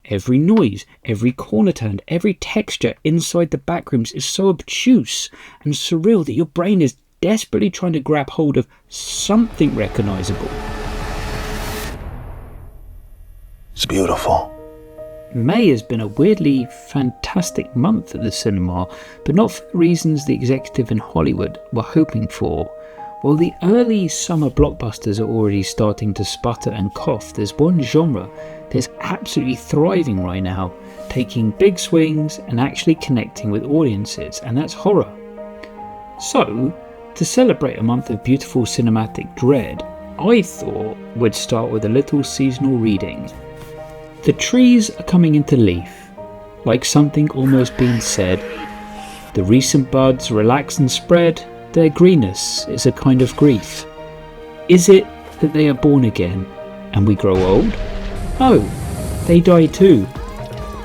every noise, every corner turn, every texture inside the backrooms is so obtuse and surreal that your brain is desperately trying to grab hold of something recognisable. It's beautiful. May has been a weirdly fantastic month at the cinema, but not for the reasons the executive in Hollywood were hoping for. While the early summer blockbusters are already starting to sputter and cough, there's one genre that's absolutely thriving right now, taking big swings and actually connecting with audiences, and that's horror. So, to celebrate a month of beautiful cinematic dread, I thought we'd start with a little seasonal reading. The trees are coming into leaf, like something almost being said. The recent buds relax and spread, their greenness is a kind of grief. Is it that they are born again, and we grow old? No, they die too.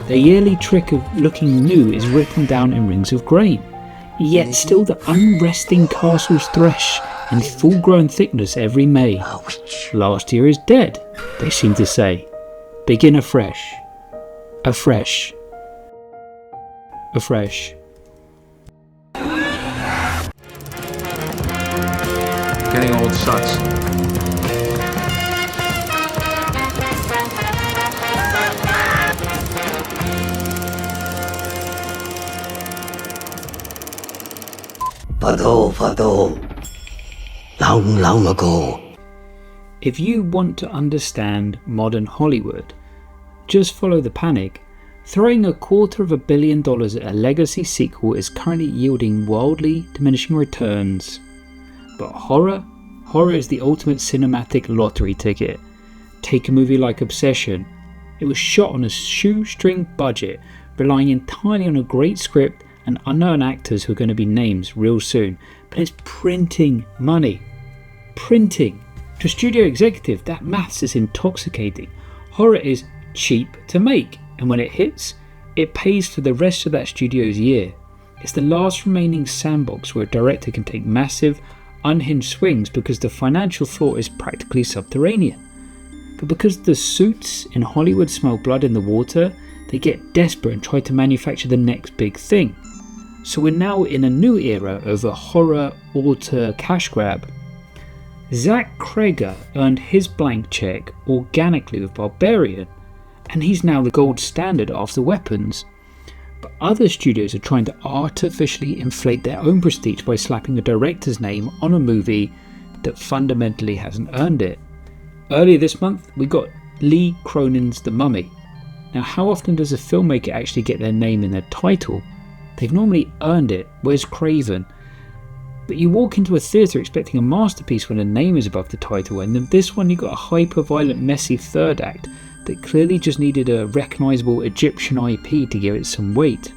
Their yearly trick of looking new is written down in rings of grain, yet still the unresting castles thresh in full-grown thickness every May. Last year is dead, they seem to say. Begin afresh. Afresh. Afresh. Getting old sucks. Long ago. If you want to understand modern Hollywood, just follow the panic. Throwing $250 million at a legacy sequel is currently yielding wildly diminishing returns. But horror is the ultimate cinematic lottery ticket. Take a movie like Obsession. It was shot on a shoestring budget, relying entirely on a great script and unknown actors who are going to be names real soon. But it's printing money. Printing. To a studio executive, that maths is intoxicating. Horror is cheap to make, and when it hits, it pays for the rest of that studio's year. It's the last remaining sandbox where a director can take massive, unhinged swings because the financial floor is practically subterranean. But because the suits in Hollywood smell blood in the water, they get desperate and try to manufacture the next big thing. So we're now in a new era of a horror auteur cash grab. Zach Cregger earned his blank check organically with Barbarian, and he's now the gold standard after Weapons. But other studios are trying to artificially inflate their own prestige by slapping a director's name on a movie that fundamentally hasn't earned it. Earlier this month, we got Lee Cronin's The Mummy. Now, how often does a filmmaker actually get their name in their title? They've normally earned it. Where's Craven? But you walk into a theatre expecting a masterpiece when a name is above the title, and then this one you got a hyper-violent, messy third act that clearly just needed a recognisable Egyptian IP to give it some weight.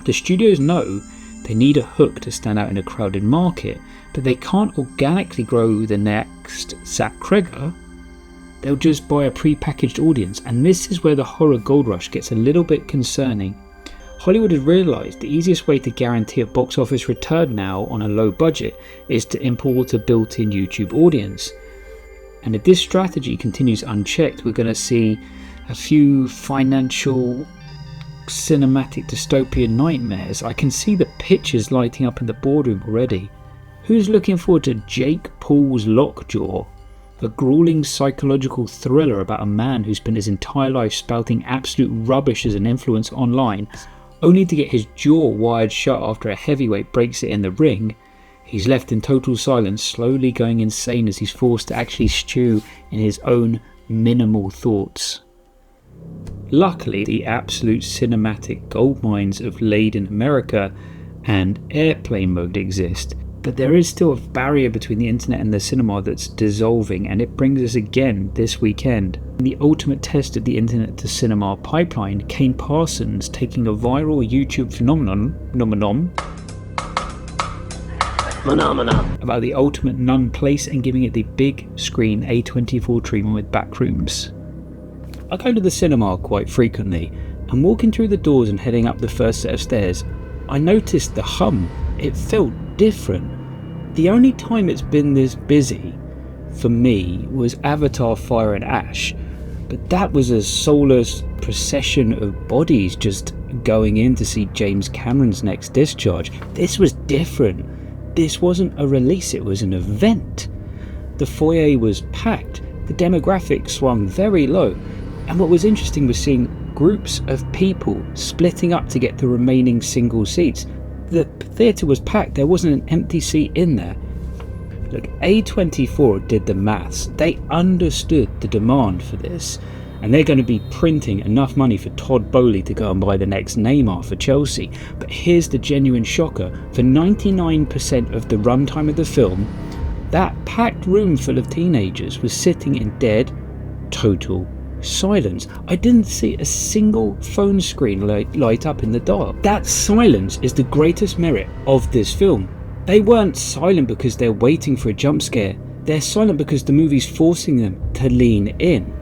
The studios know they need a hook to stand out in a crowded market, but they can't organically grow the next Zach Cregger. They'll just buy a pre-packaged audience, and this is where the horror gold rush gets a little bit concerning. Hollywood has realised the easiest way to guarantee a box office return now on a low budget is to import a built-in YouTube audience. And if this strategy continues unchecked, we're going to see a few financial cinematic dystopian nightmares. I can see the pictures lighting up in the boardroom already. Who's looking forward to Jake Paul's Lockjaw? A grueling psychological thriller about a man who spent his entire life spouting absolute rubbish as an influencer online, only to get his jaw wired shut after a heavyweight breaks it in the ring. He's left in total silence, slowly going insane as he's forced to actually stew in his own minimal thoughts. Luckily, the absolute cinematic goldmines of Laid in America and Airplane Mode exist, but there is still a barrier between the internet and the cinema that's dissolving, and it brings us again this weekend. In the ultimate test of the internet to cinema pipeline, Kane Parsons taking a viral YouTube phenomenon about the ultimate nun place and giving it the big screen A24 treatment with Backrooms. I go to the cinema quite frequently, and walking through the doors and heading up the first set of stairs, I noticed the hum. It felt different. The only time it's been this busy for me was Avatar Fire and Ash, but that was a soulless procession of bodies just going in to see James Cameron's next discharge. This was different. This wasn't a release, it was an event. The foyer was packed, the demographic swung very low, and what was interesting was seeing groups of people splitting up to get the remaining single seats. The theatre was packed, there wasn't an empty seat in there. Look, A24 did the maths. They understood the demand for this, and they're going to be printing enough money for Todd Boehly to go and buy the next Neymar for Chelsea. But here's the genuine shocker. For 99% of the runtime of the film, that packed room full of teenagers was sitting in dead, total silence. I didn't see a single phone screen light up in the dark. That silence is the greatest merit of this film. They weren't silent because they're waiting for a jump scare. They're silent because the movie's forcing them to lean in.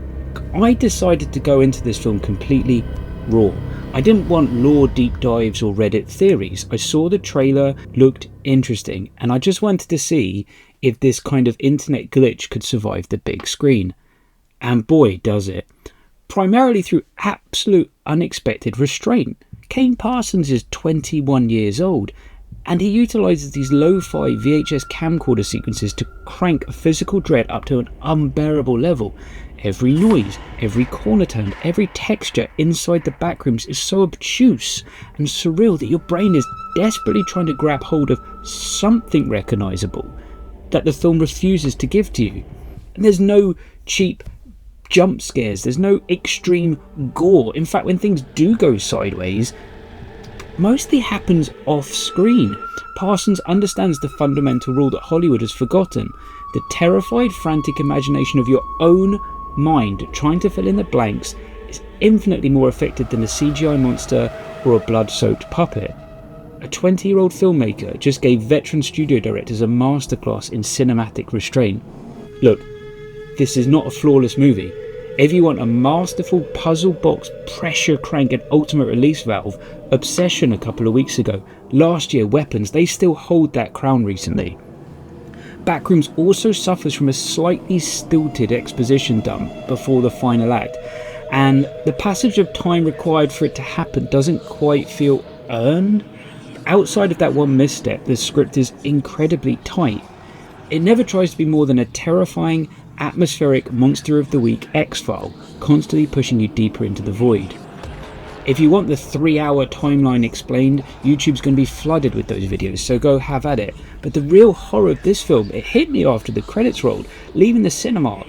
I decided to go into this film completely raw. I didn't want lore deep dives or Reddit theories. I saw the trailer, looked interesting, and I just wanted to see if this kind of internet glitch could survive the big screen. And boy, does it. Primarily through absolute unexpected restraint. Kane Parsons is 21 years old, and he utilises these lo-fi VHS camcorder sequences to crank a physical dread up to an unbearable level. Every noise, every corner turn, every texture inside the Backrooms is so obtuse and surreal that your brain is desperately trying to grab hold of something recognisable that the film refuses to give to you. And there's no cheap jump scares, there's no extreme gore. In fact, when things do go sideways, mostly happens off screen. Parsons understands the fundamental rule that Hollywood has forgotten. The terrified, frantic imagination of your own mind trying to fill in the blanks is infinitely more effective than a CGI monster or a blood-soaked puppet. A 20-year-old filmmaker just gave veteran studio directors a masterclass in cinematic restraint. Look, this is not a flawless movie. If you want a masterful puzzle box pressure crank and ultimate release valve, Obsession a couple of weeks ago, last year Weapons, they still hold that crown recently. Backrooms also suffers from a slightly stilted exposition dump before the final act, and the passage of time required for it to happen doesn't quite feel earned. Outside of that one misstep, the script is incredibly tight. It never tries to be more than a terrifying, atmospheric monster of the week X-File, constantly pushing you deeper into the void. If you want the 3-hour timeline explained, YouTube's going to be flooded with those videos, so go have at it. But the real horror of this film, it hit me after the credits rolled, leaving the cinema,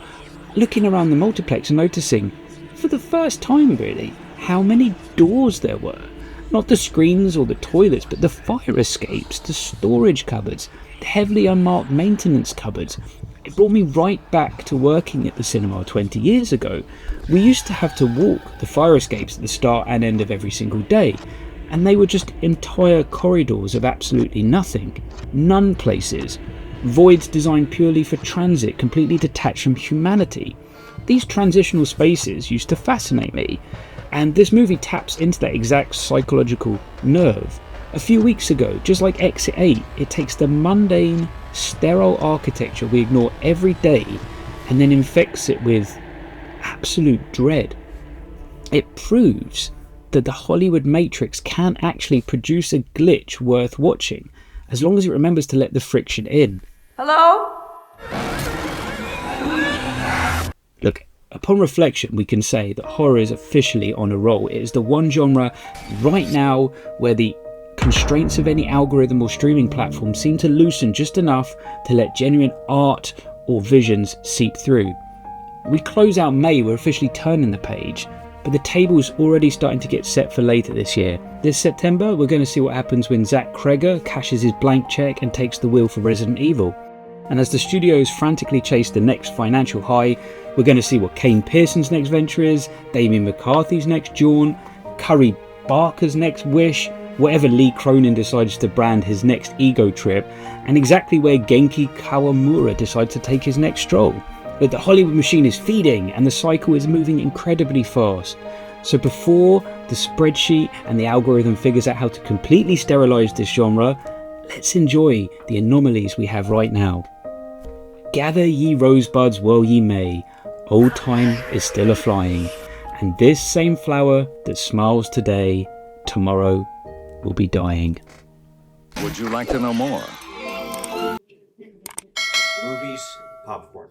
looking around the multiplex and noticing, for the first time really, how many doors there were. Not the screens or the toilets, but the fire escapes, the storage cupboards, the heavily unmarked maintenance cupboards. It brought me right back to working at the cinema 20 years ago. We used to have to walk the fire escapes at the start and end of every single day, and they were just entire corridors of absolutely nothing. None places. Voids designed purely for transit, completely detached from humanity. These transitional spaces used to fascinate me, and this movie taps into that exact psychological nerve. A few weeks ago, just like Exit 8, it takes the mundane, sterile architecture we ignore every day and then infects it with absolute dread. It proves that the Hollywood Matrix can actually produce a glitch worth watching, as long as it remembers to let the friction in. Hello? Look, upon reflection, we can say that horror is officially on a roll. It is the one genre right now where the constraints of any algorithm or streaming platform seem to loosen just enough to let genuine art or visions seep through. We close out May, we're officially turning the page, but the table's already starting to get set for later this year. This September, we're going to see what happens when Zach Kreger cashes his blank check and takes the wheel for Resident Evil. And as the studios frantically chase the next financial high, we're going to see what Kane Parsons' next venture is, Damien McCarthy's next jaunt, Curry Barker's next wish, whatever Lee Cronin decides to brand his next ego trip, and exactly where Genki Kawamura decides to take his next stroll. But the Hollywood machine is feeding, and the cycle is moving incredibly fast. So before the spreadsheet and the algorithm figures out how to completely sterilize this genre, let's enjoy the anomalies we have right now. Gather ye rosebuds while ye may. Old time is still a-flying, and this same flower that smiles today, tomorrow will be dying. Would you like to know more? Movies, popcorn.